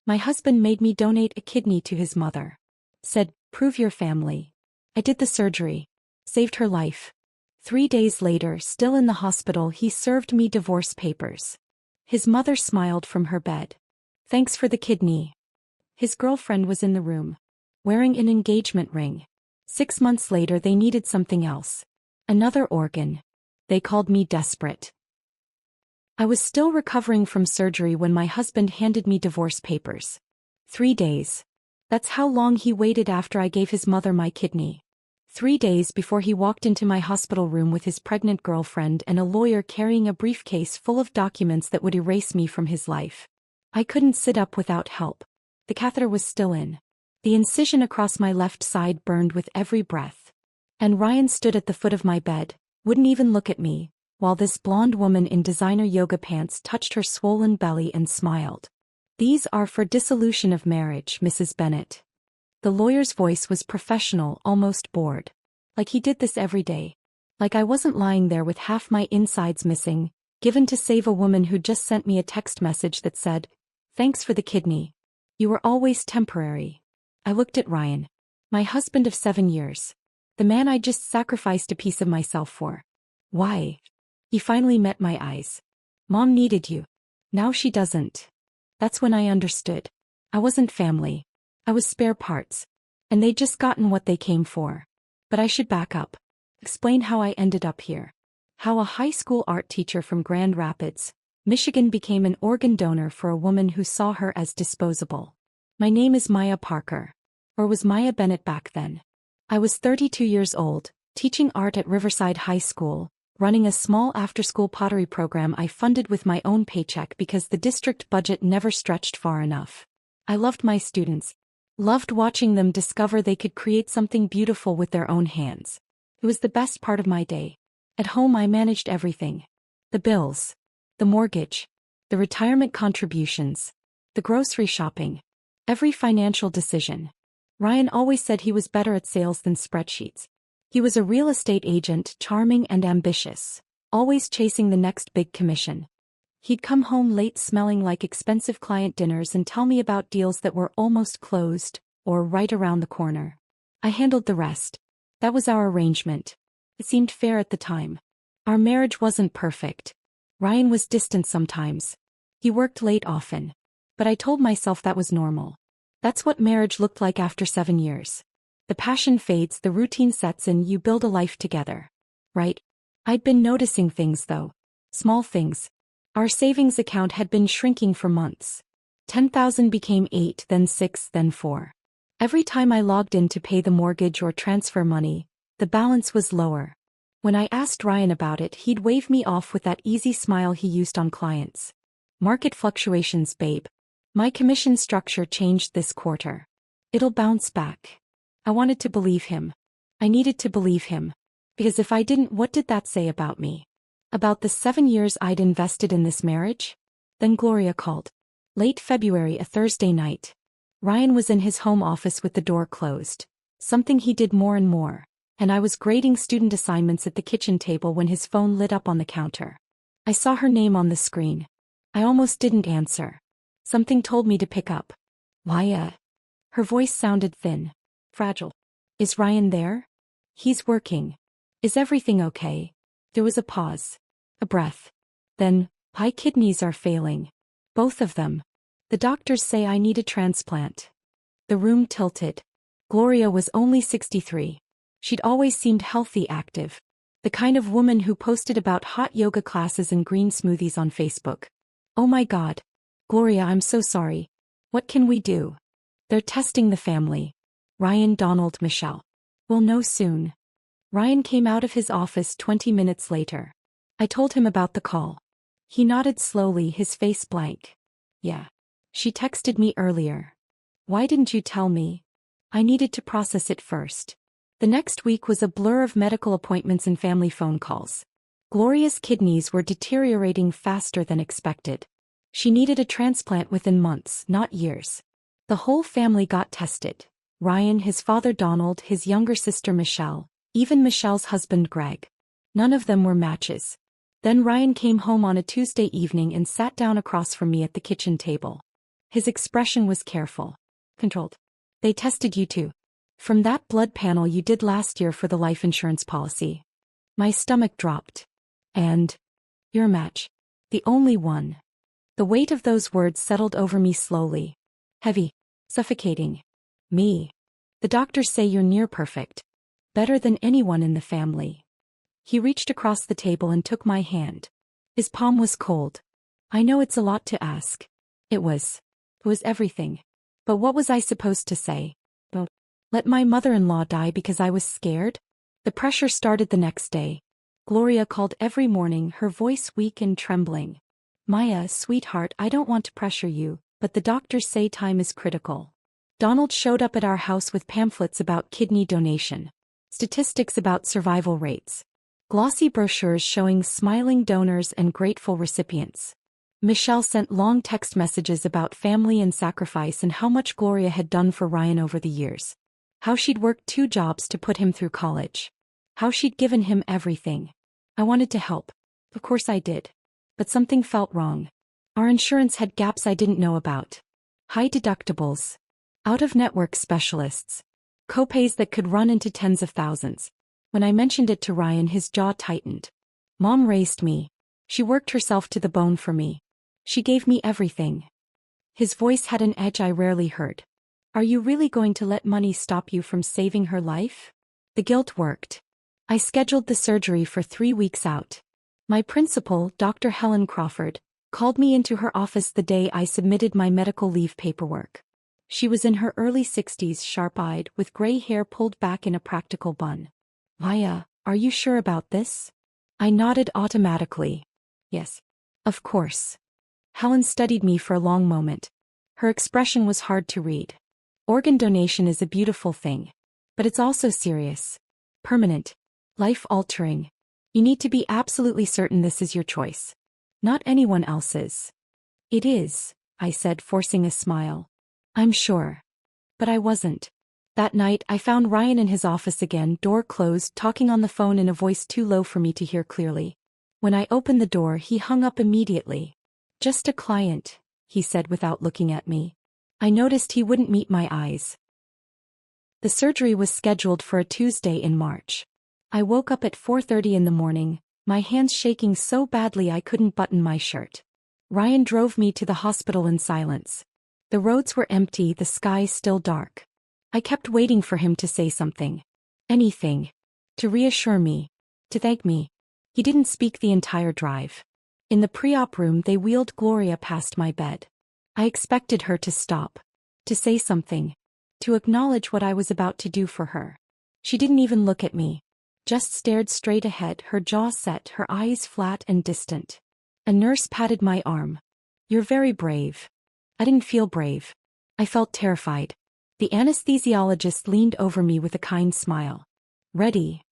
My husband made me donate a kidney to his mother. Said, prove your family. I did the surgery. Saved her life. 3 days later, still in the hospital, he served me divorce papers. His mother smiled from her bed. Thanks for the kidney. His girlfriend was in the room, wearing an engagement ring. 6 months later they needed something else. Another organ. They called me desperate. I was still recovering from surgery when my husband handed me divorce papers. 3 days. That's how long he waited after I gave his mother my kidney. 3 days before he walked into my hospital room with his pregnant girlfriend and a lawyer carrying a briefcase full of documents that would erase me from his life. I couldn't sit up without help. The catheter was still in. The incision across my left side burned with every breath. And Ryan stood at the foot of my bed, wouldn't even look at me, while this blonde woman in designer yoga pants touched her swollen belly and smiled. These are for dissolution of marriage, Mrs. Bennett. The lawyer's voice was professional, almost bored. Like he did this every day. Like I wasn't lying there with half my insides missing, given to save a woman who just sent me a text message that said, "Thanks for the kidney. You were always temporary." I looked at Ryan. My husband of 7 years. The man I just sacrificed a piece of myself for. Why? He finally met my eyes. Mom needed you. Now she doesn't. That's when I understood. I wasn't family. I was spare parts. And they'd just gotten what they came for. But I should back up. Explain how I ended up here. How a high school art teacher from Grand Rapids, Michigan became an organ donor for a woman who saw her as disposable. My name is Maya Parker. Or was Maya Bennett back then. I was 32 years old, teaching art at Riverside High School, running a small after-school pottery program I funded with my own paycheck because the district budget never stretched far enough. I loved my students. Loved watching them discover they could create something beautiful with their own hands. It was the best part of my day. At home I managed everything. The bills. The mortgage. The retirement contributions. The grocery shopping. Every financial decision. Ryan always said he was better at sales than spreadsheets. He was a real estate agent, charming and ambitious, always chasing the next big commission. He'd come home late smelling like expensive client dinners and tell me about deals that were almost closed, or right around the corner. I handled the rest. That was our arrangement. It seemed fair at the time. Our marriage wasn't perfect. Ryan was distant sometimes. He worked late often. But I told myself that was normal. That's what marriage looked like after 7 years. The passion fades, the routine sets in, you build a life together. Right? I'd been noticing things though. Small things. Our savings account had been shrinking for months. 10,000 became 8, then 6, then 4. Every time I logged in to pay the mortgage or transfer money, the balance was lower. When I asked Ryan about it, he'd wave me off with that easy smile he used on clients. Market fluctuations, babe. My commission structure changed this quarter. It'll bounce back. I wanted to believe him. I needed to believe him. Because if I didn't, what did that say about me? About the 7 years I'd invested in this marriage? Then Gloria called. Late February, a Thursday night. Ryan was in his home office with the door closed. Something he did more and more. And I was grading student assignments at the kitchen table when his phone lit up on the counter. I saw her name on the screen. I almost didn't answer. Something told me to pick up. Maya. Her voice sounded thin. Fragile. Is Ryan there? He's working. Is everything okay? There was a pause. A breath. Then, my kidneys are failing. Both of them. The doctors say I need a transplant. The room tilted. Gloria was only 63. She'd always seemed healthy, active. The kind of woman who posted about hot yoga classes and green smoothies on Facebook. Oh my God. Gloria, I'm so sorry. What can we do? They're testing the family. Ryan, Donald, Michelle. We'll know soon. Ryan came out of his office 20 minutes later. I told him about the call. He nodded slowly, his face blank. Yeah. She texted me earlier. Why didn't you tell me? I needed to process it first. The next week was a blur of medical appointments and family phone calls. Gloria's kidneys were deteriorating faster than expected. She needed a transplant within months, not years. The whole family got tested. Ryan, his father Donald, his younger sister Michelle, even Michelle's husband Greg. None of them were matches. Then Ryan came home on a Tuesday evening and sat down across from me at the kitchen table. His expression was careful. Controlled. They tested you too. From that blood panel you did last year for the life insurance policy. My stomach dropped. And your match. The only one. The weight of those words settled over me slowly. Heavy. Suffocating. Me. The doctors say you're near perfect. Better than anyone in the family. He reached across the table and took my hand. His palm was cold. I know it's a lot to ask. It was everything. But what was I supposed to say? Let my mother-in-law die because I was scared? The pressure started the next day. Gloria called every morning, her voice weak and trembling. Maya, sweetheart, I don't want to pressure you, but the doctors say time is critical. Donald showed up at our house with pamphlets about kidney donation. Statistics about survival rates. Glossy brochures showing smiling donors and grateful recipients. Michelle sent long text messages about family and sacrifice and how much Gloria had done for Ryan over the years. How she'd worked 2 jobs to put him through college. How she'd given him everything. I wanted to help. Of course I did. But something felt wrong. Our insurance had gaps I didn't know about. High deductibles. Out-of-network specialists. Copays that could run into tens of thousands. When I mentioned it to Ryan, his jaw tightened. Mom raised me. She worked herself to the bone for me. She gave me everything. His voice had an edge I rarely heard. Are you really going to let money stop you from saving her life? The guilt worked. I scheduled the surgery for 3 weeks out. My principal, Dr. Helen Crawford, called me into her office the day I submitted my medical leave paperwork. She was in her early 60s, sharp-eyed, with gray hair pulled back in a practical bun. Maya, are you sure about this? I nodded automatically. Yes. Of course. Helen studied me for a long moment. Her expression was hard to read. Organ donation is a beautiful thing. But it's also serious. Permanent. Life-altering. You need to be absolutely certain this is your choice. Not anyone else's. It is, I said, forcing a smile. I'm sure. But I wasn't. That night I found Ryan in his office again, door closed, talking on the phone in a voice too low for me to hear clearly. When I opened the door, he hung up immediately. Just a client, he said without looking at me. I noticed he wouldn't meet my eyes. The surgery was scheduled for a Tuesday in March. I woke up at 4:30 in the morning, my hands shaking so badly I couldn't button my shirt. Ryan drove me to the hospital in silence. The roads were empty, the sky still dark. I kept waiting for him to say something. Anything. To reassure me. To thank me. He didn't speak the entire drive. In the pre-op room they wheeled Gloria past my bed. I expected her to stop. To say something. To acknowledge what I was about to do for her. She didn't even look at me. Just stared straight ahead, her jaw set, her eyes flat and distant. A nurse patted my arm. You're very brave. I didn't feel brave. I felt terrified. The anesthesiologist leaned over me with a kind smile. Ready?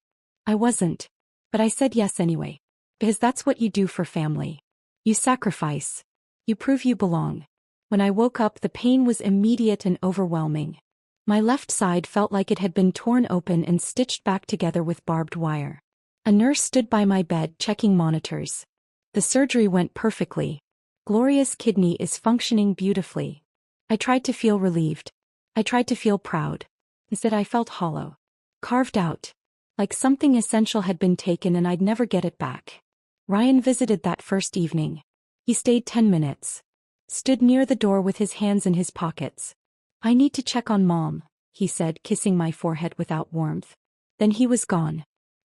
I wasn't. But I said yes anyway. Because that's what you do for family. You sacrifice. You prove you belong. When I woke up, the pain was immediate and overwhelming. My left side felt like it had been torn open and stitched back together with barbed wire. A nurse stood by my bed checking monitors. The surgery went perfectly. Gloria's kidney is functioning beautifully. I tried to feel relieved. I tried to feel proud. Instead I felt hollow. Carved out. Like something essential had been taken and I'd never get it back. Ryan visited that first evening. He stayed 10 minutes. Stood near the door with his hands in his pockets. I need to check on Mom, he said, kissing my forehead without warmth. Then he was gone.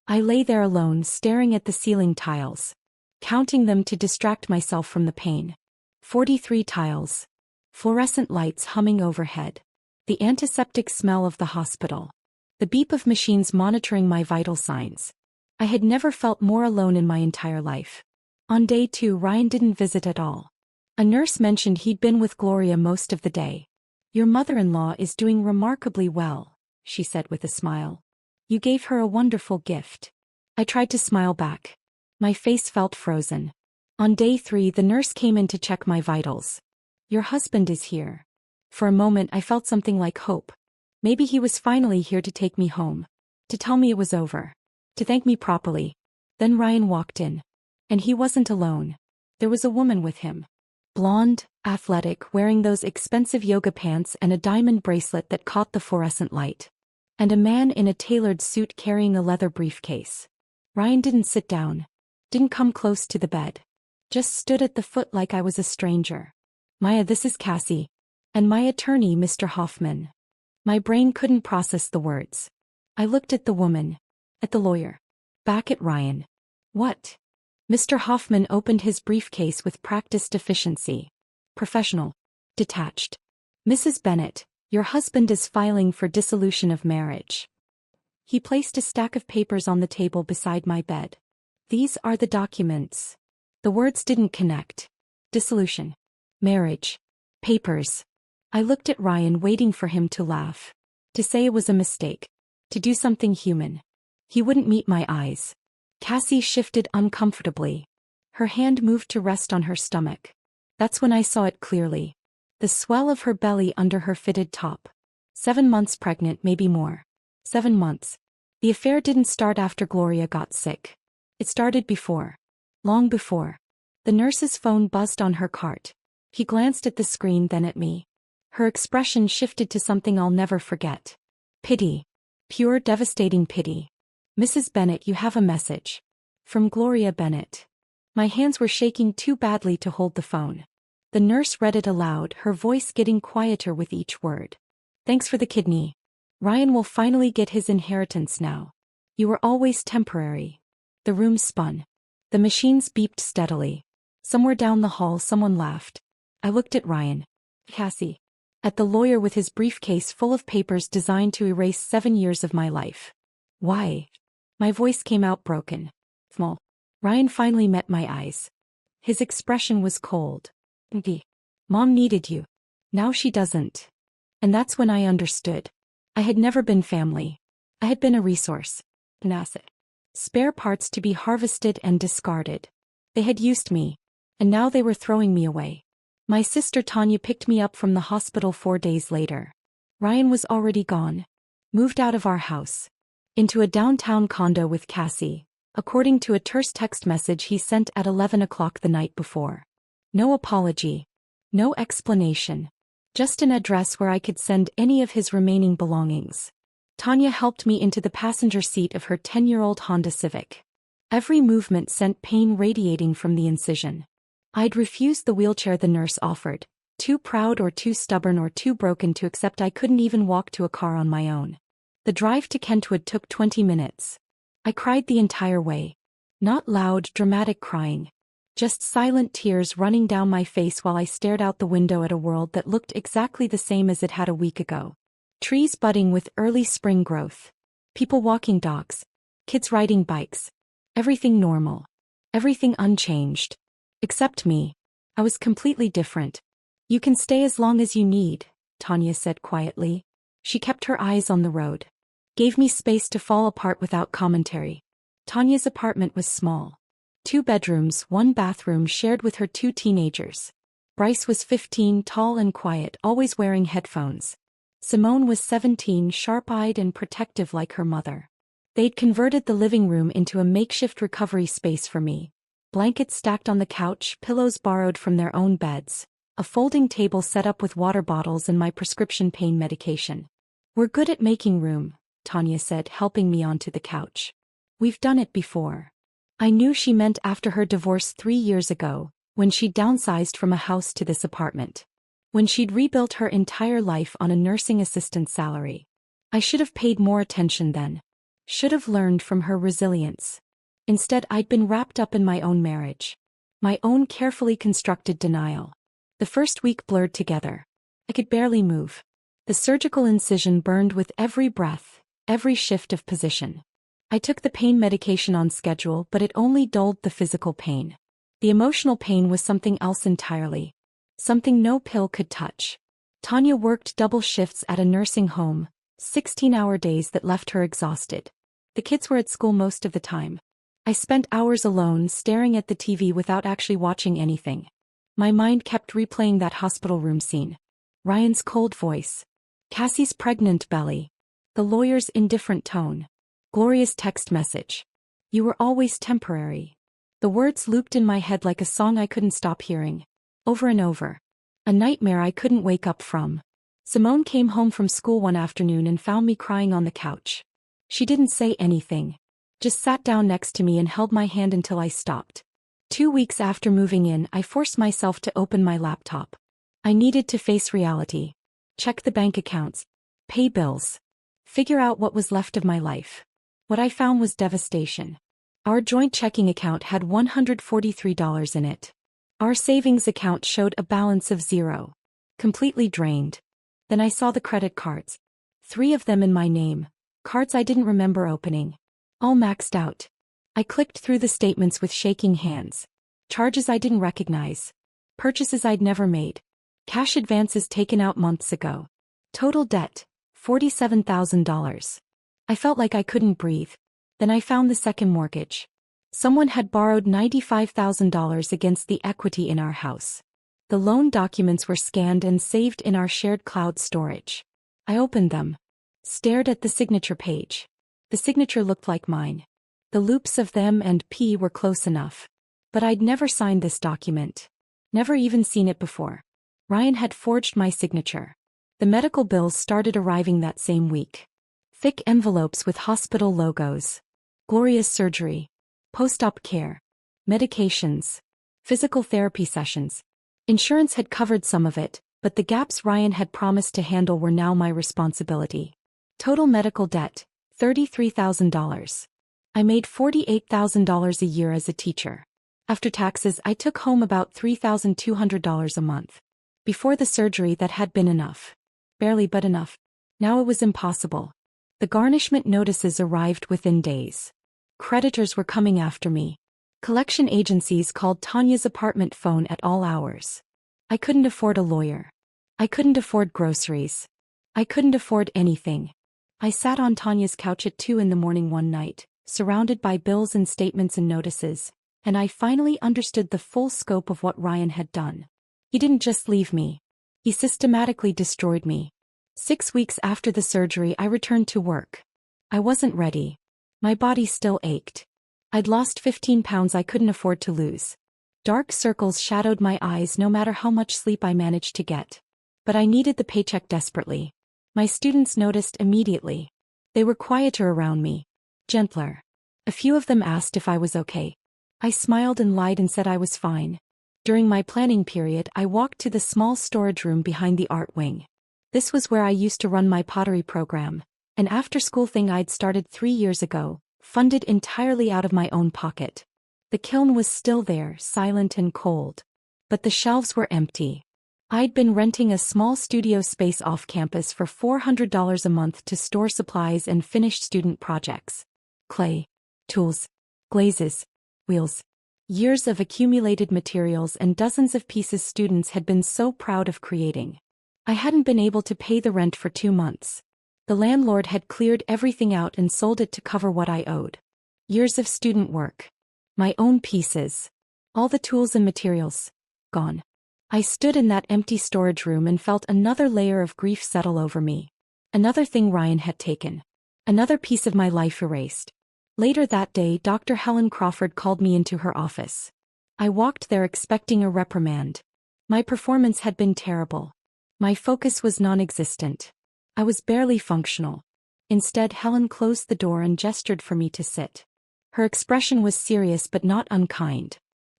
I lay there alone, staring at the ceiling tiles. Counting them to distract myself from the pain. 43 tiles. Fluorescent lights humming overhead. The antiseptic smell of the hospital. The beep of machines monitoring my vital signs. I had never felt more alone in my entire life. On day 2, Ryan didn't visit at all. A nurse mentioned he'd been with Gloria most of the day. Your mother-in-law is doing remarkably well, she said with a smile. You gave her a wonderful gift. I tried to smile back. My face felt frozen. On day 3, the nurse came in to check my vitals. Your husband is here. For a moment I felt something like hope. Maybe he was finally here to take me home. To tell me it was over. To thank me properly. Then Ryan walked in. And he wasn't alone. There was a woman with him. Blonde, athletic, wearing those expensive yoga pants and a diamond bracelet that caught the fluorescent light. And a man in a tailored suit carrying a leather briefcase. Ryan didn't sit down. Didn't come close to the bed. Just stood at the foot like I was a stranger. Maya, this is Cassie. And my attorney, Mr. Hoffman. My brain couldn't process the words. I looked at the woman. At the lawyer. Back at Ryan. What? Mr. Hoffman opened his briefcase with practiced efficiency. Professional. Detached. Mrs. Bennett, your husband is filing for dissolution of marriage. He placed a stack of papers on the table beside my bed. These are the documents. The words didn't connect. Dissolution. Marriage. Papers. I looked at Ryan, waiting for him to laugh. To say it was a mistake. To do something human. He wouldn't meet my eyes. Cassie shifted uncomfortably. Her hand moved to rest on her stomach. That's when I saw it clearly. The swell of her belly under her fitted top. 7 months pregnant, maybe more. 7 months. The affair didn't start after Gloria got sick. It started before. Long before. The nurse's phone buzzed on her cart. He glanced at the screen, then at me. Her expression shifted to something I'll never forget. Pity. Pure, devastating pity. Mrs. Bennett, you have a message. From Gloria Bennett. My hands were shaking too badly to hold the phone. The nurse read it aloud, her voice getting quieter with each word. Thanks for the kidney. Ryan will finally get his inheritance now. You were always temporary. The room spun. The machines beeped steadily. Somewhere down the hall someone laughed. I looked at Ryan. Cassie. At the lawyer with his briefcase full of papers designed to erase 7 years of my life. Why? My voice came out broken. Small. Ryan finally met my eyes. His expression was cold. Mom needed you. Now she doesn't. And that's when I understood. I had never been family. I had been a resource. An asset. Spare parts to be harvested and discarded. They had used me. And now they were throwing me away. My sister Tanya picked me up from the hospital 4 days later. Ryan was already gone. Moved out of our house. Into a downtown condo with Cassie, according to a terse text message he sent at 11 o'clock the night before. No apology. No explanation. Just an address where I could send any of his remaining belongings. Tanya helped me into the passenger seat of her 10-year-old Honda Civic. Every movement sent pain radiating from the incision. I'd refused the wheelchair the nurse offered, too proud or too stubborn or too broken to accept I couldn't even walk to a car on my own. The drive to Kentwood took 20 minutes. I cried the entire way. Not loud, dramatic crying. Just silent tears running down my face while I stared out the window at a world that looked exactly the same as it had a week ago. Trees budding with early spring growth. People walking dogs. Kids riding bikes. Everything normal. Everything unchanged. Except me. I was completely different. You can stay as long as you need, Tanya said quietly. She kept her eyes on the road. Gave me space to fall apart without commentary. Tanya's apartment was small. 2 bedrooms, 1 bathroom shared with her 2 teenagers. Bryce was 15, tall and quiet, always wearing headphones. Simone was 17, sharp-eyed and protective like her mother. They'd converted the living room into a makeshift recovery space for me. Blankets stacked on the couch, pillows borrowed from their own beds. A folding table set up with water bottles and my prescription pain medication. We're good at making room, Tanya said, helping me onto the couch. We've done it before. I knew she meant after her divorce 3 years ago, when she'd downsized from a house to this apartment. When she'd rebuilt her entire life on a nursing assistant salary. I should have paid more attention then. Should have learned from her resilience. Instead, I'd been wrapped up in my own marriage. My own carefully constructed denial. The first week blurred together. I could barely move. The surgical incision burned with every breath, every shift of position. I took the pain medication on schedule, but it only dulled the physical pain. The emotional pain was something else entirely. Something no pill could touch. Tanya worked double shifts at a nursing home, 16-hour days that left her exhausted. The kids were at school most of the time. I spent hours alone staring at the TV without actually watching anything. My mind kept replaying that hospital room scene. Ryan's cold voice. Cassie's pregnant belly. The lawyer's indifferent tone. Gloria's text message. You were always temporary. The words looped in my head like a song I couldn't stop hearing. Over and over. A nightmare I couldn't wake up from. Simone came home from school one afternoon and found me crying on the couch. She didn't say anything. Just sat down next to me and held my hand until I stopped. 2 weeks after moving in, I forced myself to open my laptop. I needed to face reality. Check the bank accounts. Pay bills. Figure out what was left of my life. What I found was devastation. Our joint checking account had $143 in it. Our savings account showed a balance of 0. Completely drained. Then I saw the credit cards. 3 of them in my name. Cards I didn't remember opening. All maxed out. I clicked through the statements with shaking hands. Charges I didn't recognize. Purchases I'd never made. Cash advances taken out months ago. Total debt, $47,000. I felt like I couldn't breathe. Then I found the second mortgage. Someone had borrowed $95,000 against the equity in our house. The loan documents were scanned and saved in our shared cloud storage. I opened them. Stared at the signature page. The signature looked like mine. The loops of them and P were close enough. But I'd never signed this document. Never even seen it before. Ryan had forged my signature. The medical bills started arriving that same week. Thick envelopes with hospital logos. Gloria's surgery. Post-op care. Medications. Physical therapy sessions. Insurance had covered some of it, but the gaps Ryan had promised to handle were now my responsibility. Total medical debt, $33,000. I made $48,000 a year as a teacher. After taxes, I took home about $3,200 a month. Before the surgery, that had been enough. Barely, but enough. Now it was impossible. The garnishment notices arrived within days. Creditors were coming after me. Collection agencies called Tanya's apartment phone at all hours. I couldn't afford a lawyer. I couldn't afford groceries. I couldn't afford anything. I sat on Tanya's couch at 2 in the morning one night, surrounded by bills and statements and notices, and I finally understood the full scope of what Ryan had done. He didn't just leave me. He systematically destroyed me. 6 weeks after the surgery, I returned to work. I wasn't ready. My body still ached. I'd lost 15 pounds I couldn't afford to lose. Dark circles shadowed my eyes no matter how much sleep I managed to get. But I needed the paycheck desperately. My students noticed immediately. They were quieter around me. Gentler. A few of them asked if I was okay. I smiled and lied and said I was fine. During my planning period, I walked to the small storage room behind the art wing. This was where I used to run my pottery program, an after-school thing I'd started 3 years ago, funded entirely out of my own pocket. The kiln was still there, silent and cold. But the shelves were empty. I'd been renting a small studio space off campus for $400 a month to store supplies and finish student projects. Clay, tools, glazes, wheels. Years of accumulated materials and dozens of pieces students had been so proud of creating. I hadn't been able to pay the rent for 2 months. The landlord had cleared everything out and sold it to cover what I owed. Years of student work. My own pieces. All the tools and materials. Gone. I stood in that empty storage room and felt another layer of grief settle over me. Another thing Ryan had taken. Another piece of my life erased. Later that day, Dr. Helen Crawford called me into her office. I walked there expecting a reprimand. My performance had been terrible. My focus was non-existent. I was barely functional. Instead, Helen closed the door and gestured for me to sit. Her expression was serious but not unkind.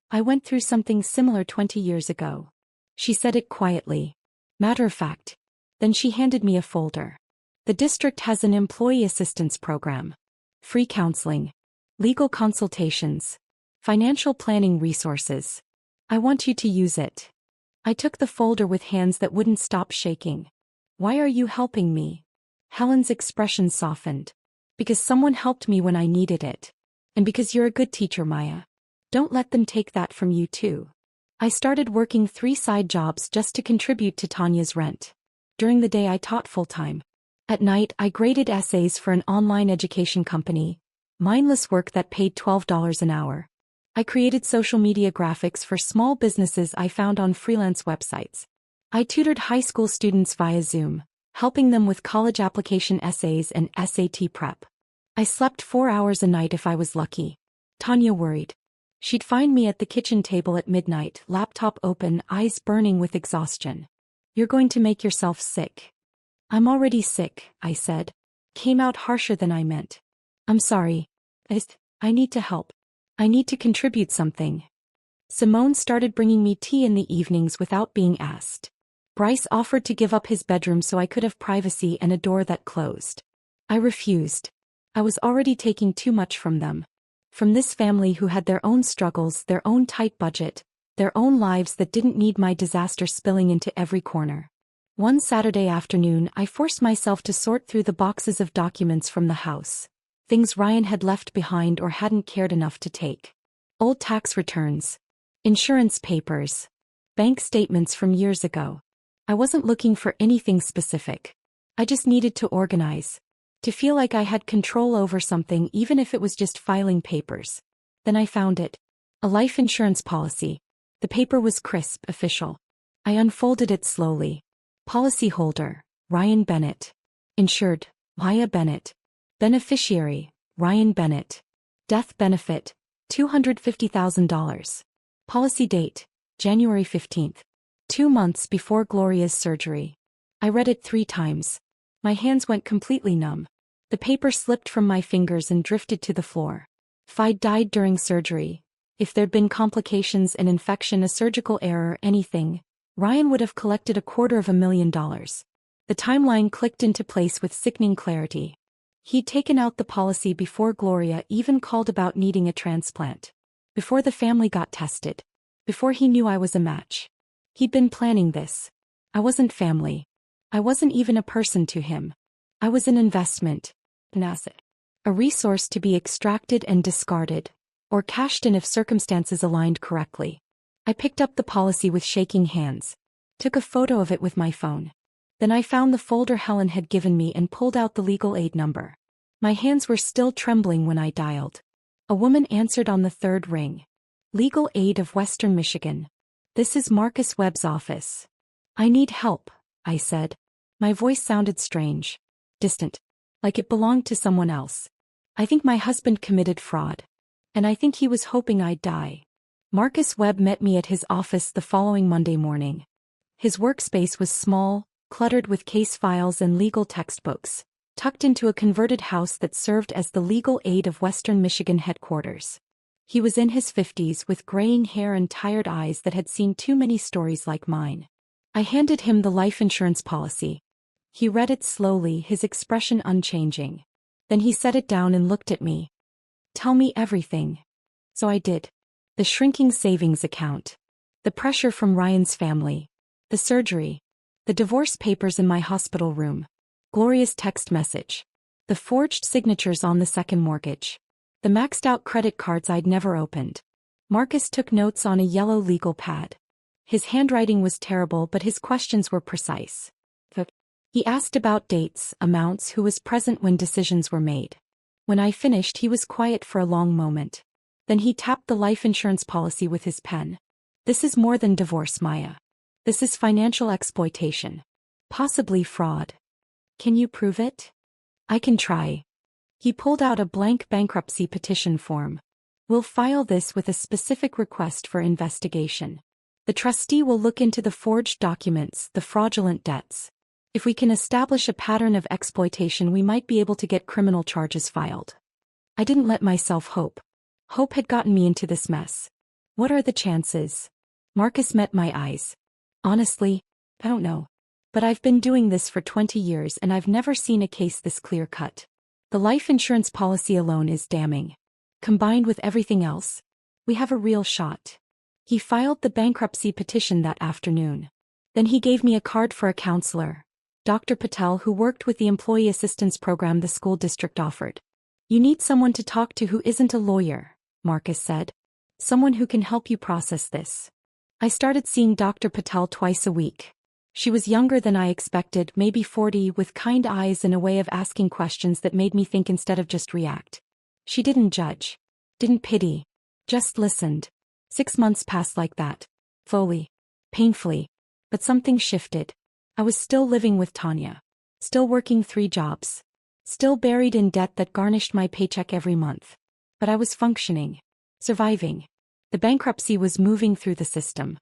I went through something similar 20 years ago. She said it quietly. Matter of fact. Then she handed me a folder. The district has an employee assistance program. Free counseling. Legal consultations. Financial planning resources. I want you to use it. I took the folder with hands that wouldn't stop shaking. Why are you helping me? Helen's expression softened. Because someone helped me when I needed it. And because you're a good teacher, Maya. Don't let them take that from you too. I started working 3 side jobs just to contribute to Tanya's rent. During the day I taught full-time. At night I graded essays for an online education company. Mindless work that paid $12 an hour. I created social media graphics for small businesses I found on freelance websites. I tutored high school students via Zoom, helping them with college application essays and SAT prep. I slept 4 hours a night if I was lucky. Tanya worried. She'd find me at the kitchen table at midnight, laptop open, eyes burning with exhaustion. "You're going to make yourself sick." "I'm already sick," I said. Came out harsher than I meant. "I'm sorry. I need to help. I need to contribute something." Simone started bringing me tea in the evenings without being asked. Bryce offered to give up his bedroom so I could have privacy and a door that closed. I refused. I was already taking too much from them. From this family who had their own struggles, their own tight budget, their own lives that didn't need my disaster spilling into every corner. One Saturday afternoon, I forced myself to sort through the boxes of documents from the house. Things Ryan had left behind or hadn't cared enough to take. Old tax returns. Insurance papers. Bank statements from years ago. I wasn't looking for anything specific. I just needed to organize. To feel like I had control over something even if it was just filing papers. Then I found it. A life insurance policy. The paper was crisp, official. I unfolded it slowly. Policyholder, Ryan Bennett. Insured, Maya Bennett. Beneficiary, Ryan Bennett. Death benefit, $250,000. Policy date, January 15th. 2 months before Gloria's surgery. I read it 3 times. My hands went completely numb. The paper slipped from my fingers and drifted to the floor. If I'd died during surgery, if there'd been complications, an infection, a surgical error, anything, Ryan would have collected $250,000. The timeline clicked into place with sickening clarity. He'd taken out the policy before Gloria even called about needing a transplant. Before the family got tested. Before he knew I was a match. He'd been planning this. I wasn't family. I wasn't even a person to him. I was an investment. An asset. A resource to be extracted and discarded. Or cashed in if circumstances aligned correctly. I picked up the policy with shaking hands. Took a photo of it with my phone. Then I found the folder Helen had given me and pulled out the legal aid number. My hands were still trembling when I dialed. A woman answered on the 3rd ring. Legal Aid of Western Michigan. "This is Marcus Webb's office." "I need help," I said. My voice sounded strange. Distant. Like it belonged to someone else. "I think my husband committed fraud. And I think he was hoping I'd die." Marcus Webb met me at his office the following Monday morning. His workspace was small, cluttered with case files and legal textbooks, tucked into a converted house that served as the Legal Aid of Western Michigan headquarters. He was in his 50s with graying hair and tired eyes that had seen too many stories like mine. I handed him the life insurance policy. He read it slowly, his expression unchanging. Then he set it down and looked at me. "Tell me everything." So I did. The shrinking savings account. The pressure from Ryan's family. The surgery. The divorce papers in my hospital room. Gloria's text message. The forged signatures on the second mortgage. The maxed-out credit cards I'd never opened. Marcus took notes on a yellow legal pad. His handwriting was terrible, but his questions were precise. He asked about dates, amounts, who was present when decisions were made. When I finished, he was quiet for a long moment. Then he tapped the life insurance policy with his pen. "This is more than divorce, Maya. This is financial exploitation. Possibly fraud. Can you prove it?" "I can try." He pulled out a blank bankruptcy petition form. "We'll file this with a specific request for investigation. The trustee will look into the forged documents, the fraudulent debts. If we can establish a pattern of exploitation, we might be able to get criminal charges filed." I didn't let myself hope. Hope had gotten me into this mess. "What are the chances?" Marcus met my eyes. "Honestly, I don't know. But I've been doing this for 20 years and I've never seen a case this clear-cut. The life insurance policy alone is damning. Combined with everything else, we have a real shot." He filed the bankruptcy petition that afternoon. Then he gave me a card for a counselor, Dr. Patel, who worked with the employee assistance program the school district offered. "You need someone to talk to who isn't a lawyer," Marcus said. "Someone who can help you process this." I started seeing Dr. Patel twice a week. She was younger than I expected, maybe 40, with kind eyes and a way of asking questions that made me think instead of just react. She didn't judge. Didn't pity. Just listened. 6 months passed like that. Slowly. Painfully. But something shifted. I was still living with Tanya. Still working 3 jobs. Still buried in debt that garnished my paycheck every month. But I was functioning. Surviving. The bankruptcy was moving through the system.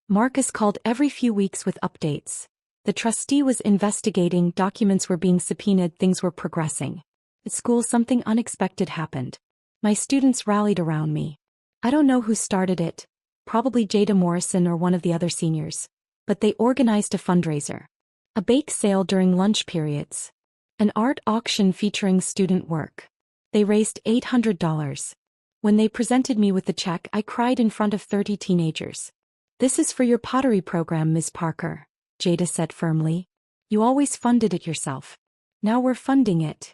Marcus called every few weeks with updates. The trustee was investigating, documents were being subpoenaed, things were progressing. At school, something unexpected happened. My students rallied around me. I don't know who started it, probably Jada Morrison or one of the other seniors. But they organized a fundraiser. A bake sale during lunch periods. An art auction featuring student work. They raised $800. When they presented me with the check, I cried in front of 30 teenagers. "This is for your pottery program, Ms. Parker," Jada said firmly. "You always funded it yourself. Now we're funding it."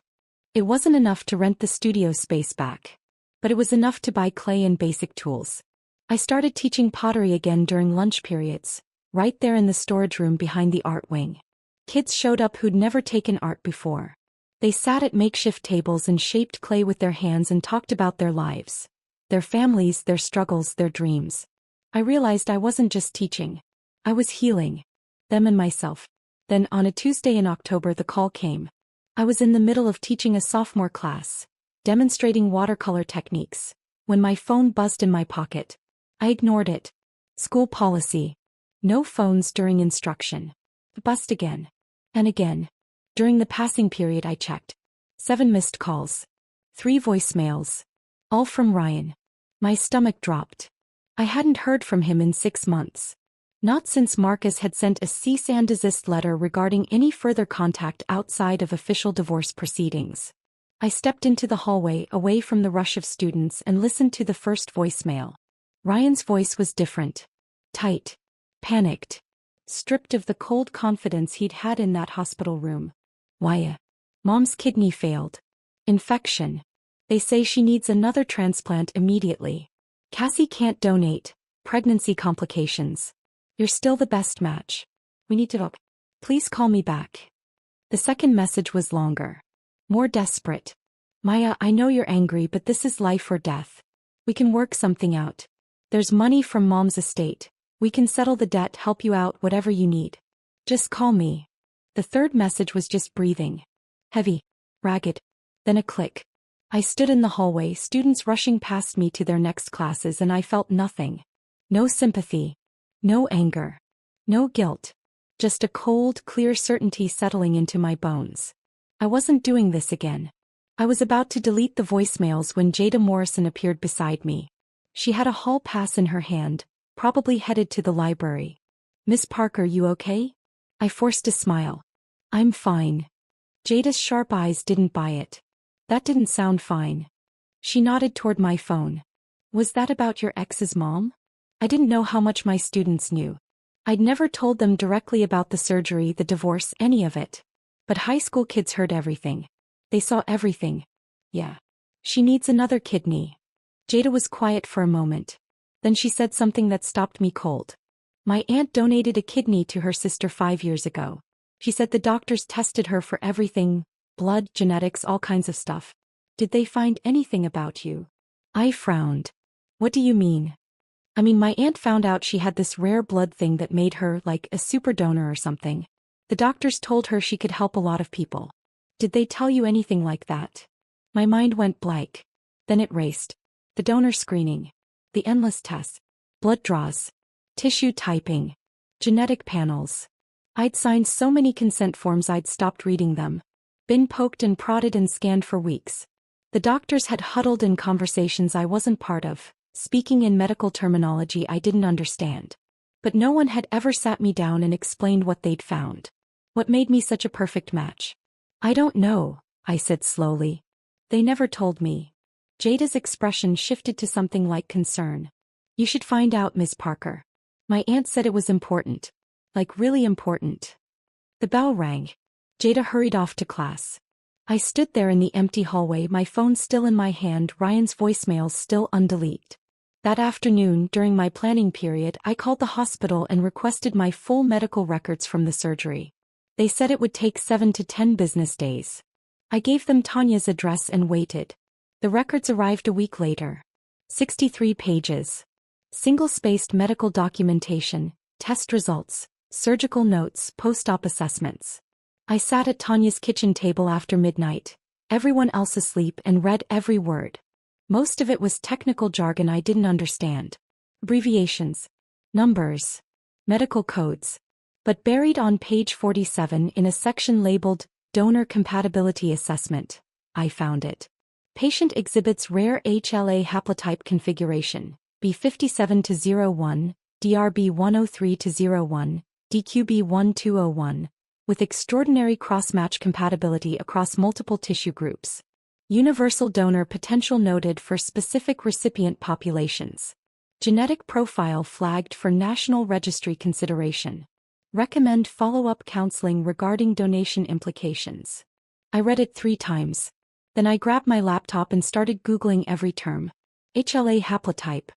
It wasn't enough to rent the studio space back. But it was enough to buy clay and basic tools. I started teaching pottery again during lunch periods, right there in the storage room behind the art wing. Kids showed up who'd never taken art before. They sat at makeshift tables and shaped clay with their hands and talked about their lives, their families, their struggles, their dreams. I realized I wasn't just teaching. I was healing them and myself. Then on a Tuesday in October the call came. I was in the middle of teaching a sophomore class, demonstrating watercolor techniques, when my phone buzzed in my pocket. I ignored it. School policy. No phones during instruction. It buzzed again. And again. During the passing period I checked. 7 missed calls. 3 voicemails. All from Ryan. My stomach dropped. I hadn't heard from him in 6 months. Not since Marcus had sent a cease and desist letter regarding any further contact outside of official divorce proceedings. I stepped into the hallway away from the rush of students and listened to the first voicemail. Ryan's voice was different. Tight. Panicked. Stripped of the cold confidence he'd had in that hospital room. "Why? Mom's kidney failed. Infection. They say she needs another transplant immediately. Cassie can't donate. Pregnancy complications. You're still the best match. We need to talk. Please call me back." The second message was longer. More desperate. "Maya, I know you're angry, but this is life or death. We can work something out. There's money from Mom's estate. We can settle the debt, help you out, whatever you need. Just call me." The third message was just breathing. Heavy. Ragged. Then a click. I stood in the hallway, students rushing past me to their next classes, and I felt nothing. No sympathy. No anger. No guilt. Just a cold, clear certainty settling into my bones. I wasn't doing this again. I was about to delete the voicemails when Jada Morrison appeared beside me. She had a hall pass in her hand, probably headed to the library. "Miss Parker, you okay?" I forced a smile. "I'm fine." Jada's sharp eyes didn't buy it. "That didn't sound fine." She nodded toward my phone. "Was that about your ex's mom?" I didn't know how much my students knew. I'd never told them directly about the surgery, the divorce, any of it. But high school kids heard everything. They saw everything. "Yeah. She needs another kidney." Jada was quiet for a moment. Then she said something that stopped me cold. "My aunt donated a kidney to her sister 5 years ago. She said the doctors tested her for everything, blood, genetics, all kinds of stuff. Did they find anything about you?" I frowned. "What do you mean?" "I mean, my aunt found out she had this rare blood thing that made her like a super donor or something. The doctors told her she could help a lot of people. Did they tell you anything like that?" My mind went blank. Then it raced. The donor screening. The endless tests. Blood draws. Tissue typing. Genetic panels. I'd signed so many consent forms I'd stopped reading them. Been poked and prodded and scanned for weeks. The doctors had huddled in conversations I wasn't part of, speaking in medical terminology I didn't understand. But no one had ever sat me down and explained what they'd found. What made me such a perfect match? "I don't know," I said slowly. "They never told me." Jada's expression shifted to something like concern. "You should find out, Miss Parker. My aunt said it was important. Like really important." The bell rang. Jada hurried off to class. I stood there in the empty hallway, my phone still in my hand, Ryan's voicemails still undeleted. That afternoon, during my planning period, I called the hospital and requested my full medical records from the surgery. They said it would take 7 to 10 business days. I gave them Tanya's address and waited. The records arrived a week later. 63 pages. Single-spaced medical documentation, test results, surgical notes, post-op assessments. I sat at Tanya's kitchen table after midnight, everyone else asleep, and read every word. Most of it was technical jargon I didn't understand. abbreviations, numbers, medical codes. But buried on page 47 in a section labeled Donor Compatibility Assessment, I found it. Patient exhibits rare HLA haplotype configuration, B57-01, DRB103-01, DQB1201, with extraordinary cross-match compatibility across multiple tissue groups. Universal donor potential noted for specific recipient populations. Genetic profile flagged for National Registry consideration. Recommend follow-up counseling regarding donation implications. I read it 3 times. Then I grabbed my laptop and started Googling every term. HLA haplotype.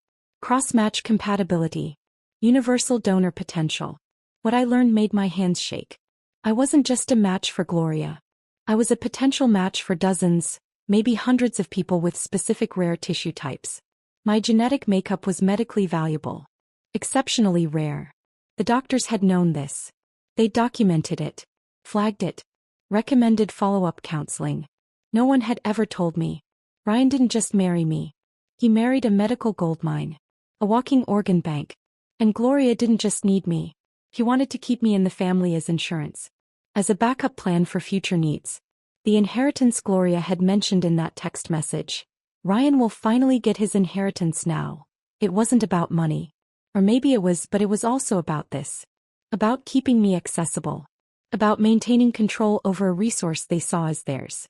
Cross-match compatibility. Universal donor potential. What I learned made my hands shake. I wasn't just a match for Gloria. I was a potential match for dozens, maybe hundreds of people with specific rare tissue types. My genetic makeup was medically valuable. Exceptionally rare. The doctors had known this. They documented it, flagged it, recommended follow-up counseling. No one had ever told me. Ryan didn't just marry me. He married a medical goldmine, a walking organ bank. And Gloria didn't just need me. He wanted to keep me in the family as insurance, as a backup plan for future needs. The inheritance Gloria had mentioned in that text message. Ryan will finally get his inheritance now. It wasn't about money. Or maybe it was, but it was also about this. About keeping me accessible. About maintaining control over a resource they saw as theirs.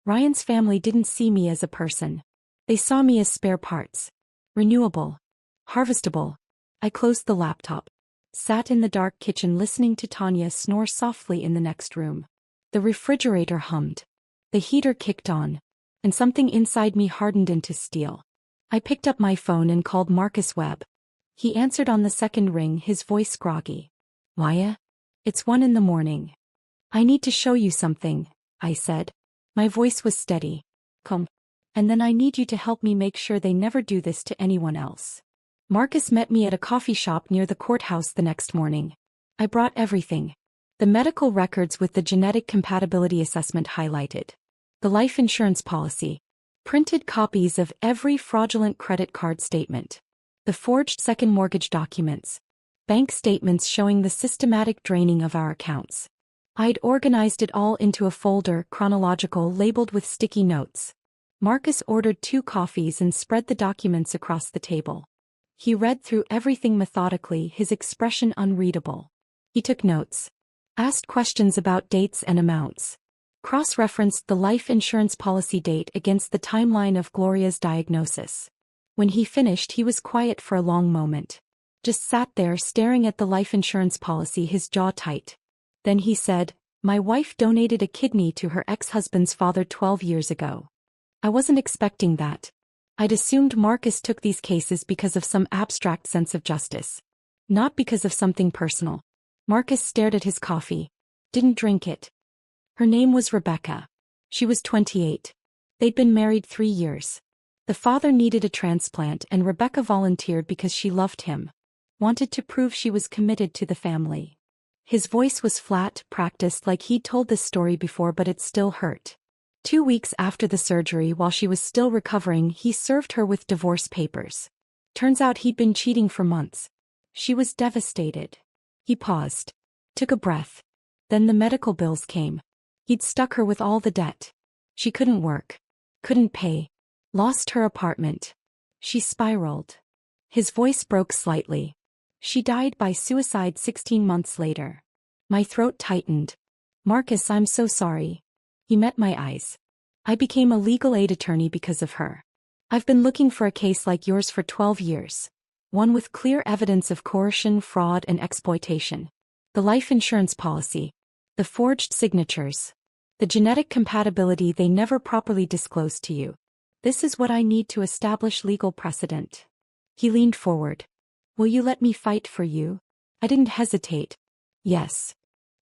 Ryan's family didn't see me as a person. They saw me as spare parts. Renewable. Harvestable. I closed the laptop. Sat in the dark kitchen listening to Tanya snore softly in the next room. The refrigerator hummed. The heater kicked on. And something inside me hardened into steel. I picked up my phone and called Marcus Webb. He answered on the second ring, his voice groggy. Maya? It's 1 a.m. I need to show you something, I said. My voice was steady. Come. And then I need you to help me make sure they never do this to anyone else. Marcus met me at a coffee shop near the courthouse the next morning. I brought everything. The medical records with the genetic compatibility assessment highlighted. The life insurance policy. Printed copies of every fraudulent credit card statement. The forged second mortgage documents. Bank statements showing the systematic draining of our accounts. I'd organized it all into a folder, chronological, labeled with sticky notes. Marcus ordered 2 coffees and spread the documents across the table. He read through everything methodically, his expression unreadable. He took notes. Asked questions about dates and amounts. Cross-referenced the life insurance policy date against the timeline of Gloria's diagnosis. When he finished, he was quiet for a long moment. Just sat there staring at the life insurance policy, his jaw tight. Then he said, "My wife donated a kidney to her ex-husband's father 12 years ago." I wasn't expecting that. I'd assumed Marcus took these cases because of some abstract sense of justice. Not because of something personal. Marcus stared at his coffee. Didn't drink it. Her name was Rebecca. She was 28. They'd been married 3 years. The father needed a transplant and Rebecca volunteered because she loved him. Wanted to prove she was committed to the family. His voice was flat, practiced like he'd told this story before, but it still hurt. 2 weeks after the surgery, while she was still recovering, he served her with divorce papers. Turns out he'd been cheating for months. She was devastated. He paused. Took a breath. Then the medical bills came. He'd stuck her with all the debt. She couldn't work. Couldn't pay. Lost her apartment. She spiraled. His voice broke slightly. She died by suicide 16 months later. My throat tightened. Marcus, I'm so sorry. He met my eyes. I became a legal aid attorney because of her. I've been looking for a case like yours for 12 years. One with clear evidence of coercion, fraud, and exploitation. The life insurance policy. The forged signatures. The genetic compatibility they never properly disclosed to you. This is what I need to establish legal precedent. He leaned forward. Will you let me fight for you? I didn't hesitate. Yes.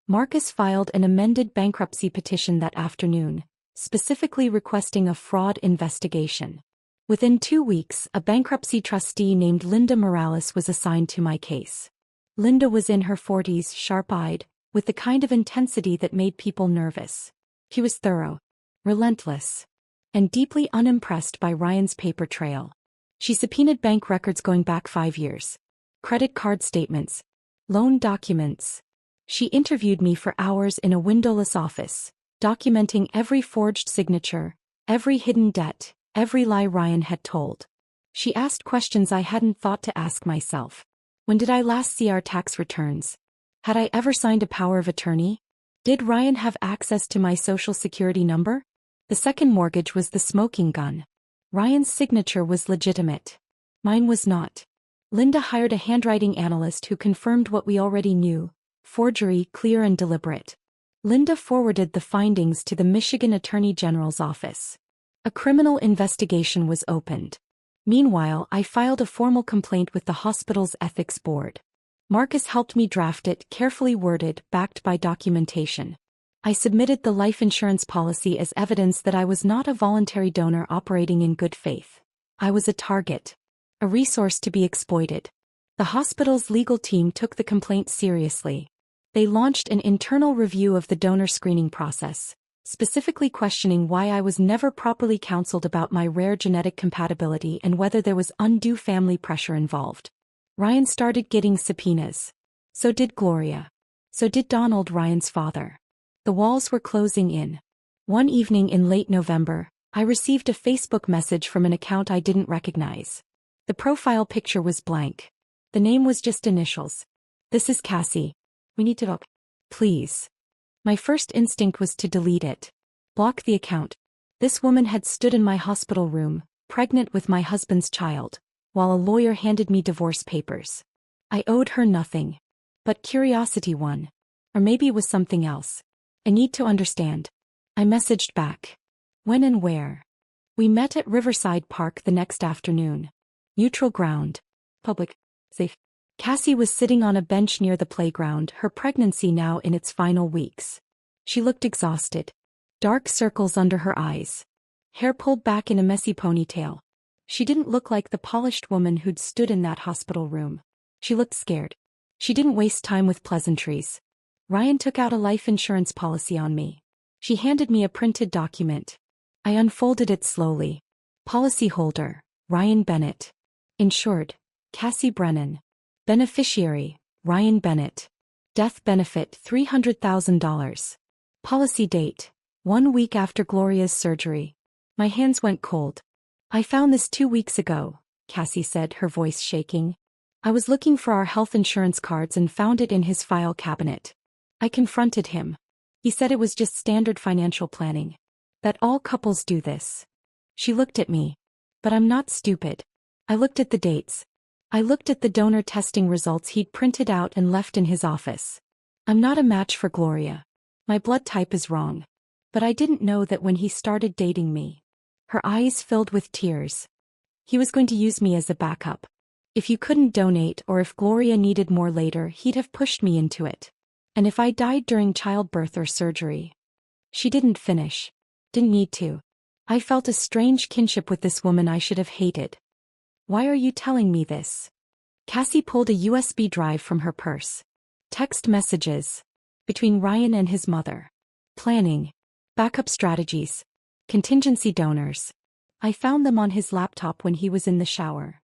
Marcus filed an amended bankruptcy petition that afternoon, specifically requesting a fraud investigation. Within 2 weeks, a bankruptcy trustee named Linda Morales was assigned to my case. Linda was in her 40s, sharp-eyed, with the kind of intensity that made people nervous. She was thorough, relentless, and deeply unimpressed by Ryan's paper trail. She subpoenaed bank records going back 5 years. Credit card statements. Loan documents. She interviewed me for hours in a windowless office, documenting every forged signature, every hidden debt, every lie Ryan had told. She asked questions I hadn't thought to ask myself. When did I last see our tax returns? Had I ever signed a power of attorney? Did Ryan have access to my social security number? The second mortgage was the smoking gun. Ryan's signature was legitimate. Mine was not. Linda hired a handwriting analyst who confirmed what we already knew: forgery, clear and deliberate. Linda forwarded the findings to the Michigan Attorney General's office. A criminal investigation was opened. Meanwhile, I filed a formal complaint with the hospital's ethics board. Marcus helped me draft it, carefully worded, backed by documentation. I submitted the life insurance policy as evidence that I was not a voluntary donor operating in good faith. I was a target. A resource to be exploited. The hospital's legal team took the complaint seriously. They launched an internal review of the donor screening process, specifically questioning why I was never properly counseled about my rare genetic compatibility and whether there was undue family pressure involved. Ryan started getting subpoenas. So did Gloria. So did Donald, Ryan's father. The walls were closing in. One evening in late November, I received a Facebook message from an account I didn't recognize. The profile picture was blank. The name was just initials. "This is Cassie. We need to talk. Please." My first instinct was to delete it. Block the account. This woman had stood in my hospital room, pregnant with my husband's child, while a lawyer handed me divorce papers. I owed her nothing. But curiosity won. Or maybe it was something else. I need to understand. I messaged back. When and where? We met at Riverside Park the next afternoon. Neutral ground. Public. Safe. Cassie was sitting on a bench near the playground, her pregnancy now in its final weeks. She looked exhausted. Dark circles under her eyes. Hair pulled back in a messy ponytail. She didn't look like the polished woman who'd stood in that hospital room. She looked scared. She didn't waste time with pleasantries. Ryan took out a life insurance policy on me. She handed me a printed document. I unfolded it slowly. Policyholder, Ryan Bennett. Insured, Cassie Brennan. Beneficiary, Ryan Bennett. Death benefit $300,000. Policy date, 1 week after Gloria's surgery. My hands went cold. I found this 2 weeks ago, Cassie said, her voice shaking. I was looking for our health insurance cards and found it in his file cabinet. I confronted him. He said it was just standard financial planning. That all couples do this. She looked at me. But I'm not stupid. I looked at the dates. I looked at the donor testing results he'd printed out and left in his office. I'm not a match for Gloria. My blood type is wrong. But I didn't know that when he started dating me. Her eyes filled with tears. He was going to use me as a backup. If you couldn't donate or if Gloria needed more later, he'd have pushed me into it. And if I died during childbirth or surgery. She didn't finish. Didn't need to. I felt a strange kinship with this woman I should have hated. Why are you telling me this? Cassie pulled a USB drive from her purse. Text messages. Between Ryan and his mother. Planning. Backup strategies. Contingency donors. I found them on his laptop when he was in the shower.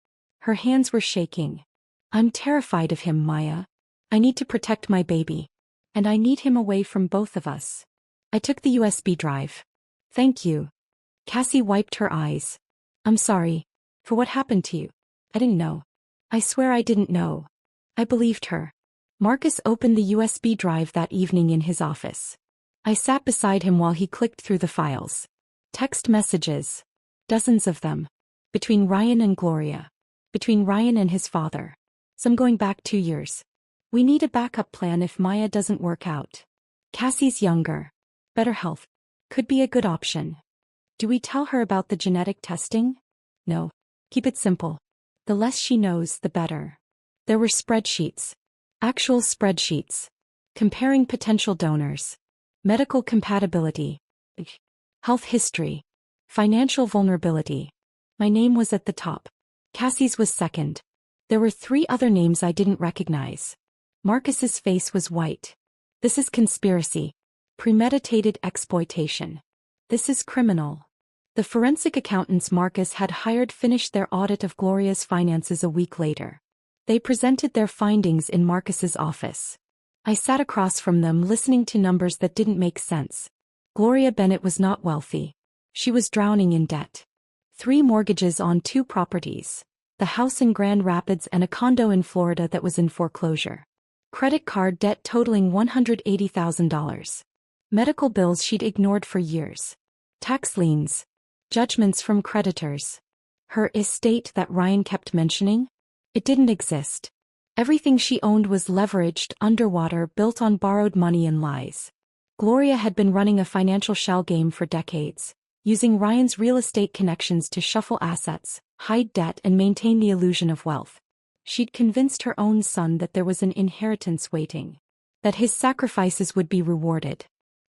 Her hands were shaking. I'm terrified of him, Maya. I need to protect my baby. And I need him away from both of us. I took the USB drive. Thank you. Cassie wiped her eyes. I'm sorry. For what happened to you. I didn't know. I swear I didn't know. I believed her. Marcus opened the USB drive that evening in his office. I sat beside him while he clicked through the files. Text messages. Dozens of them. Between Ryan and Gloria. Between Ryan and his father. Some going back 2 years. We need a backup plan if Maya doesn't work out. Cassie's younger. Better health. Could be a good option. Do we tell her about the genetic testing? No. Keep it simple. The less she knows, the better. There were spreadsheets. Actual spreadsheets. Comparing potential donors. Medical compatibility. Health history. Financial vulnerability. My name was at the top. Cassie's was second. There were 3 other names I didn't recognize. Marcus's face was white. This is conspiracy. Premeditated exploitation. This is criminal. The forensic accountants Marcus had hired finished their audit of Gloria's finances a week later. They presented their findings in Marcus's office. I sat across from them listening to numbers that didn't make sense. Gloria Bennett was not wealthy. She was drowning in debt. 3 mortgages on 2 properties, the house in Grand Rapids and a condo in Florida that was in foreclosure. Credit card debt totaling $180,000. Medical bills she'd ignored for years. Tax liens. Judgments from creditors. Her estate that Ryan kept mentioning? It didn't exist. Everything she owned was leveraged, underwater, built on borrowed money and lies. Gloria had been running a financial shell game for decades, using Ryan's real estate connections to shuffle assets, hide debt and maintain the illusion of wealth. She'd convinced her own son that there was an inheritance waiting, that his sacrifices would be rewarded.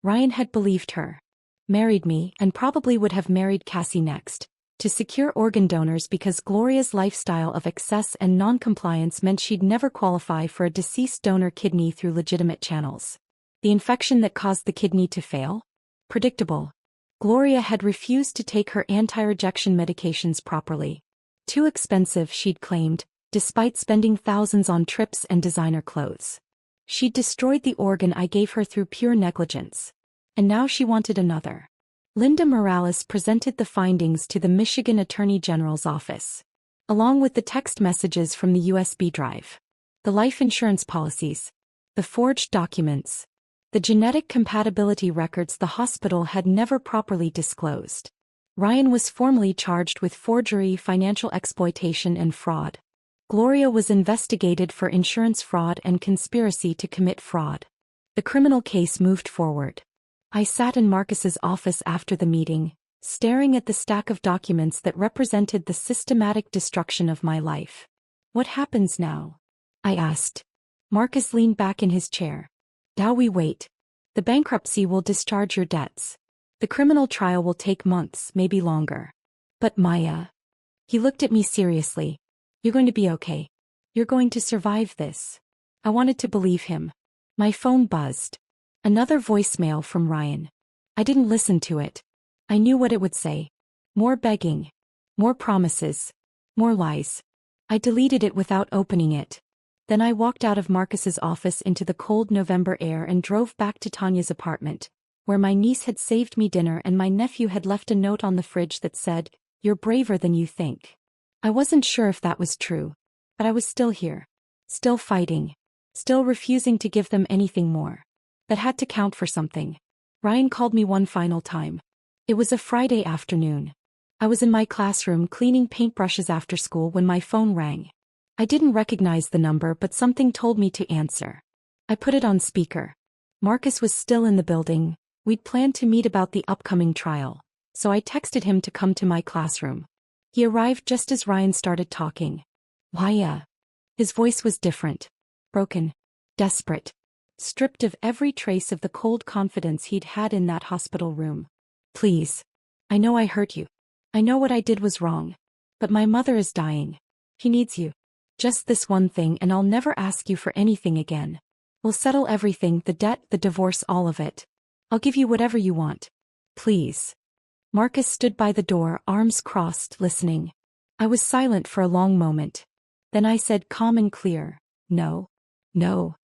Ryan had believed her. Married me, and probably would have married Cassie next, to secure organ donors because Gloria's lifestyle of excess and non-compliance meant she'd never qualify for a deceased donor kidney through legitimate channels. The infection that caused the kidney to fail? Predictable. Gloria had refused to take her anti-rejection medications properly. Too expensive, she'd claimed, despite spending thousands on trips and designer clothes. She'd destroyed the organ I gave her through pure negligence. And now she wanted another. Linda Morales presented the findings to the Michigan Attorney General's office, along with the text messages from the USB drive, the life insurance policies, the forged documents, the genetic compatibility records the hospital had never properly disclosed. Ryan was formally charged with forgery, financial exploitation, and fraud. Gloria was investigated for insurance fraud and conspiracy to commit fraud. The criminal case moved forward. I sat in Marcus's office after the meeting, staring at the stack of documents that represented the systematic destruction of my life. What happens now? I asked. Marcus leaned back in his chair. Now we wait. The bankruptcy will discharge your debts. The criminal trial will take months, maybe longer. But Maya. He looked at me seriously. You're going to be okay. You're going to survive this. I wanted to believe him. My phone buzzed. Another voicemail from Ryan. I didn't listen to it. I knew what it would say. More begging. More promises. More lies. I deleted it without opening it. Then I walked out of Marcus's office into the cold November air and drove back to Tanya's apartment, where my niece had saved me dinner and my nephew had left a note on the fridge that said, "You're braver than you think." I wasn't sure if that was true, but I was still here. Still fighting. Still refusing to give them anything more. That had to count for something. Ryan called me one final time. It was a Friday afternoon. I was in my classroom cleaning paintbrushes after school when my phone rang. I didn't recognize the number, but something told me to answer. I put it on speaker. Marcus was still in the building. We'd planned to meet about the upcoming trial, so I texted him to come to my classroom. He arrived just as Ryan started talking. Why? His voice was different. Broken. Desperate. Stripped of every trace of the cold confidence he'd had in that hospital room. Please. I know I hurt you. I know what I did was wrong. But my mother is dying. She needs you. Just this one thing and I'll never ask you for anything again. We'll settle everything, the debt, the divorce, all of it. I'll give you whatever you want. Please. Marcus stood by the door, arms crossed, listening. I was silent for a long moment. Then I said calm and clear, "No. No."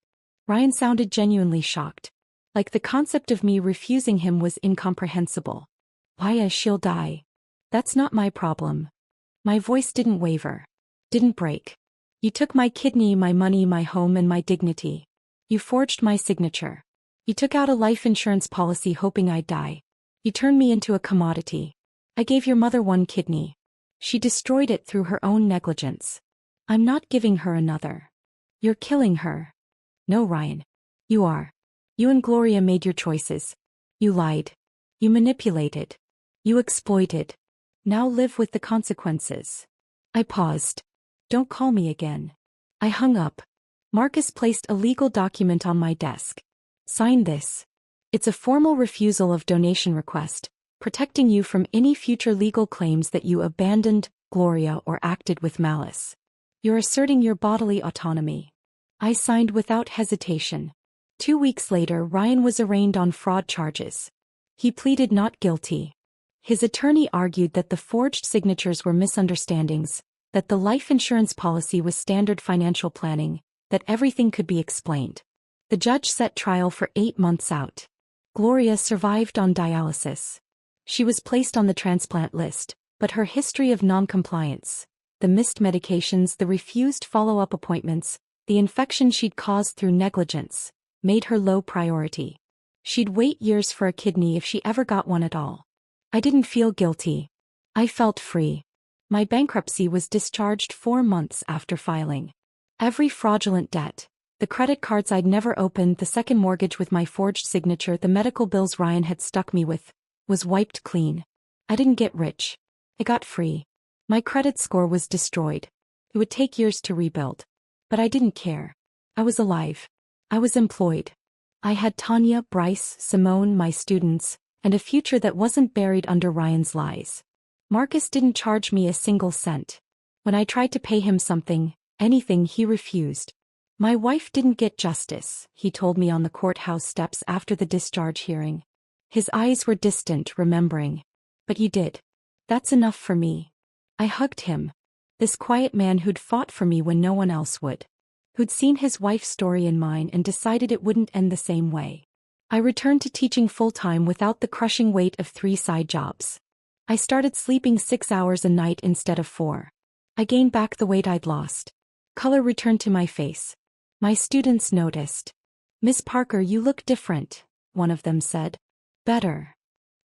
Ryan sounded genuinely shocked. Like the concept of me refusing him was incomprehensible. Why, she'll die. That's not my problem. My voice didn't waver. Didn't break. You took my kidney, my money, my home, and my dignity. You forged my signature. You took out a life insurance policy hoping I'd die. You turned me into a commodity. I gave your mother one kidney. She destroyed it through her own negligence. I'm not giving her another. You're killing her. No, Ryan. You are. You and Gloria made your choices. You lied. You manipulated. You exploited. Now live with the consequences. I paused. Don't call me again. I hung up. Marcus placed a legal document on my desk. Sign this. It's a formal refusal of donation request, protecting you from any future legal claims that you abandoned Gloria or acted with malice. You're asserting your bodily autonomy. I signed without hesitation. 2 weeks later, Ryan was arraigned on fraud charges. He pleaded not guilty. His attorney argued that the forged signatures were misunderstandings, that the life insurance policy was standard financial planning, that everything could be explained. The judge set trial for 8 months out. Gloria survived on dialysis. She was placed on the transplant list, but her history of non-compliance, the missed medications, the refused follow-up appointments, the infection she'd caused through negligence, made her low priority. She'd wait years for a kidney if she ever got one at all. I didn't feel guilty. I felt free. My bankruptcy was discharged 4 months after filing. Every fraudulent debt, the credit cards I'd never opened, the second mortgage with my forged signature, the medical bills Ryan had stuck me with, was wiped clean. I didn't get rich. I got free. My credit score was destroyed. It would take years to rebuild. But I didn't care. I was alive. I was employed. I had Tanya, Bryce, Simone, my students, and a future that wasn't buried under Ryan's lies. Marcus didn't charge me a single cent. When I tried to pay him something, anything, he refused. My wife didn't get justice, he told me on the courthouse steps after the discharge hearing. His eyes were distant, remembering. But you did. That's enough for me. I hugged him. This quiet man who'd fought for me when no one else would. Who'd seen his wife's story in mine and decided it wouldn't end the same way. I returned to teaching full-time without the crushing weight of 3 side jobs. I started sleeping 6 hours a night instead of 4. I gained back the weight I'd lost. Color returned to my face. My students noticed. "Miss Parker, you look different," one of them said. "Better."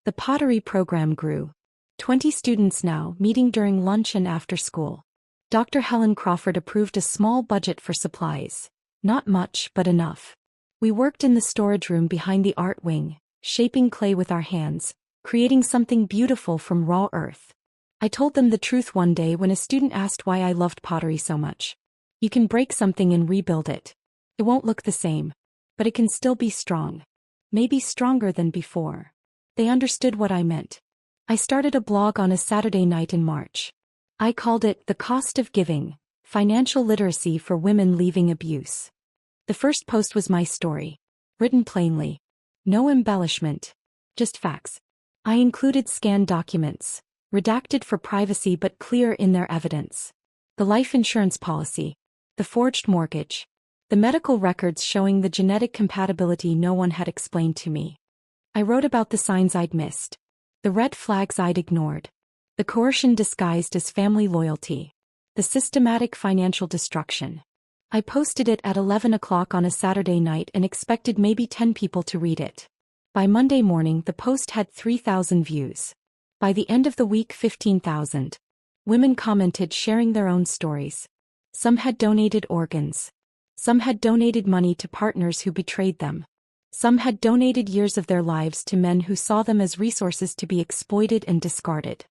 The pottery program grew. 20 students now, meeting during lunch and after school. Dr. Helen Crawford approved a small budget for supplies. Not much, but enough. We worked in the storage room behind the art wing, shaping clay with our hands, creating something beautiful from raw earth. I told them the truth one day when a student asked why I loved pottery so much. You can break something and rebuild it. It won't look the same, but it can still be strong. Maybe stronger than before. They understood what I meant. I started a blog on a Saturday night in March. I called it The Cost of Giving, Financial Literacy for Women Leaving Abuse. The first post was my story, written plainly. No embellishment, just facts. I included scanned documents, redacted for privacy but clear in their evidence. The life insurance policy, the forged mortgage, the medical records showing the genetic compatibility no one had explained to me. I wrote about the signs I'd missed, the red flags I'd ignored, the coercion disguised as family loyalty, the systematic financial destruction. I posted it at 11 o'clock on a Saturday night and expected maybe 10 people to read it. By Monday morning, the post had 3,000 views. By the end of the week, 15,000. Women commented, sharing their own stories. Some had donated organs. Some had donated money to partners who betrayed them. Some had donated years of their lives to men who saw them as resources to be exploited and discarded.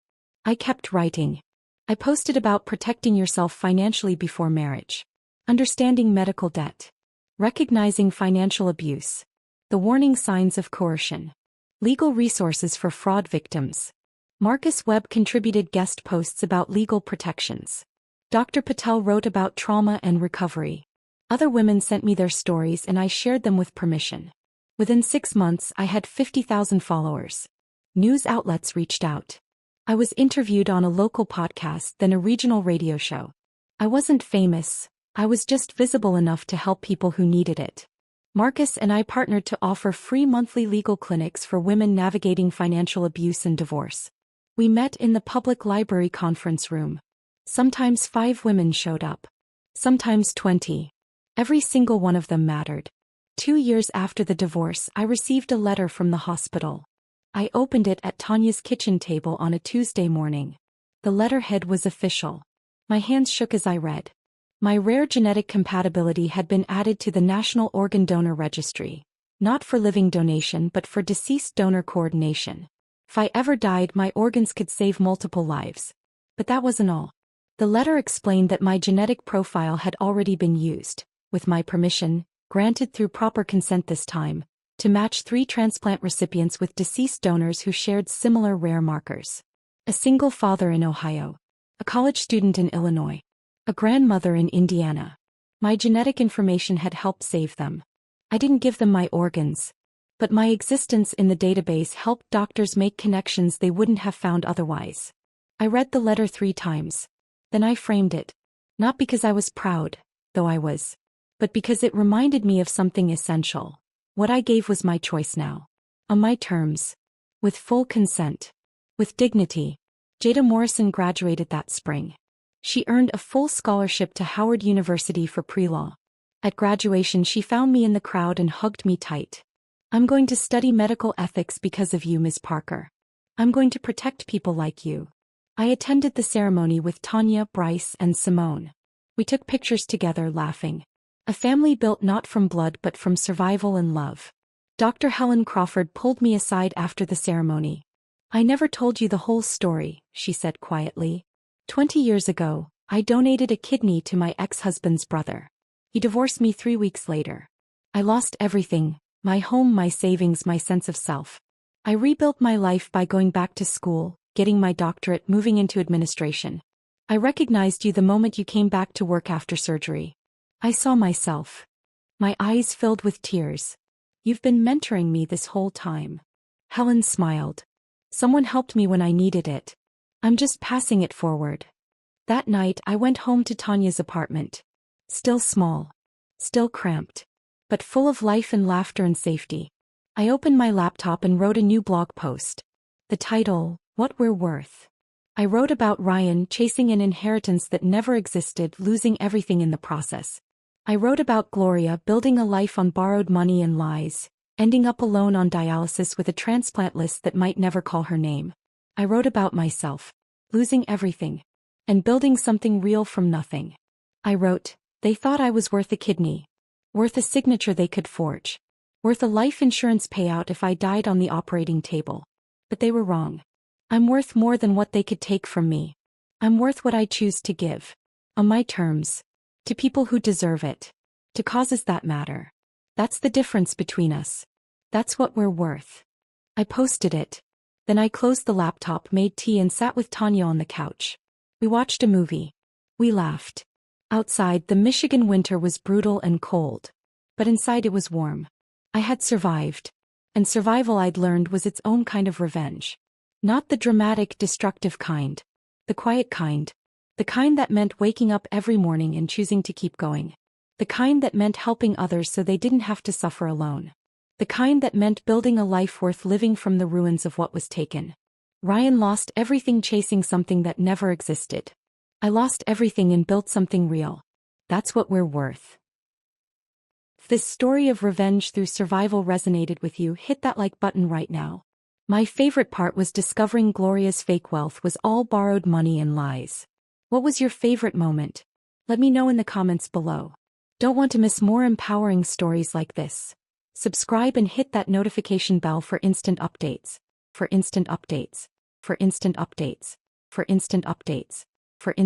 I kept writing. I posted about protecting yourself financially before marriage. Understanding medical debt. Recognizing financial abuse. The warning signs of coercion. Legal resources for fraud victims. Marcus Webb contributed guest posts about legal protections. Dr. Patel wrote about trauma and recovery. Other women sent me their stories and I shared them with permission. Within 6 months, I had 50,000 followers. News outlets reached out. I was interviewed on a local podcast, then a regional radio show. I wasn't famous. I was just visible enough to help people who needed it. Marcus and I partnered to offer free monthly legal clinics for women navigating financial abuse and divorce. We met in the public library conference room. Sometimes 5 women showed up. Sometimes 20. Every single one of them mattered. 2 years after the divorce, I received a letter from the hospital. I opened it at Tanya's kitchen table on a Tuesday morning. The letterhead was official. My hands shook as I read. My rare genetic compatibility had been added to the National Organ Donor Registry, not for living donation but for deceased donor coordination. If I ever died, my organs could save multiple lives. But that wasn't all. The letter explained that my genetic profile had already been used, with my permission, granted through proper consent this time, to match 3 transplant recipients with deceased donors who shared similar rare markers. A single father in Ohio, a college student in Illinois, a grandmother in Indiana. My genetic information had helped save them. I didn't give them my organs. But my existence in the database helped doctors make connections they wouldn't have found otherwise. I read the letter 3 times. Then I framed it. Not because I was proud, though I was, but because it reminded me of something essential. What I gave was my choice now. On my terms. With full consent. With dignity. Jada Morrison graduated that spring. She earned a full scholarship to Howard University for pre-law. At graduation she found me in the crowd and hugged me tight. I'm going to study medical ethics because of you, Ms. Parker. I'm going to protect people like you. I attended the ceremony with Tanya, Bryce, and Simone. We took pictures together, laughing. A family built not from blood but from survival and love. Dr. Helen Crawford pulled me aside after the ceremony. I never told you the whole story, she said quietly. 20 years ago, I donated a kidney to my ex-husband's brother. He divorced me 3 weeks later. I lost everything. My home, my savings, my sense of self. I rebuilt my life by going back to school, getting my doctorate, moving into administration. I recognized you the moment you came back to work after surgery. I saw myself. My eyes filled with tears. You've been mentoring me this whole time. Helen smiled. Someone helped me when I needed it. I'm just passing it forward. That night I went home to Tanya's apartment. Still small. Still cramped. But full of life and laughter and safety. I opened my laptop and wrote a new blog post. The title, What We're Worth. I wrote about Ryan chasing an inheritance that never existed, losing everything in the process. I wrote about Gloria building a life on borrowed money and lies, ending up alone on dialysis with a transplant list that might never call her name. I wrote about myself, losing everything, and building something real from nothing. I wrote, they thought I was worth a kidney. Worth a signature they could forge. Worth a life insurance payout if I died on the operating table. But they were wrong. I'm worth more than what they could take from me. I'm worth what I choose to give. On my terms. To people who deserve it. To causes that matter. That's the difference between us. That's what we're worth. I posted it. Then I closed the laptop, made tea and sat with Tanya on the couch. We watched a movie. We laughed. Outside, the Michigan winter was brutal and cold. But inside it was warm. I had survived. And survival, I'd learned, was its own kind of revenge. Not the dramatic, destructive kind. The quiet kind. The kind that meant waking up every morning and choosing to keep going. The kind that meant helping others so they didn't have to suffer alone. The kind that meant building a life worth living from the ruins of what was taken. Ryan lost everything chasing something that never existed. I lost everything and built something real. That's what we're worth. If this story of revenge through survival resonated with you, hit that like button right now. My favorite part was discovering Gloria's fake wealth was all borrowed money and lies. What was your favorite moment? Let me know in the comments below. Don't want to miss more empowering stories like this? Subscribe and hit that notification bell for instant updates. For instant updates. For instant updates. For instant updates. For instant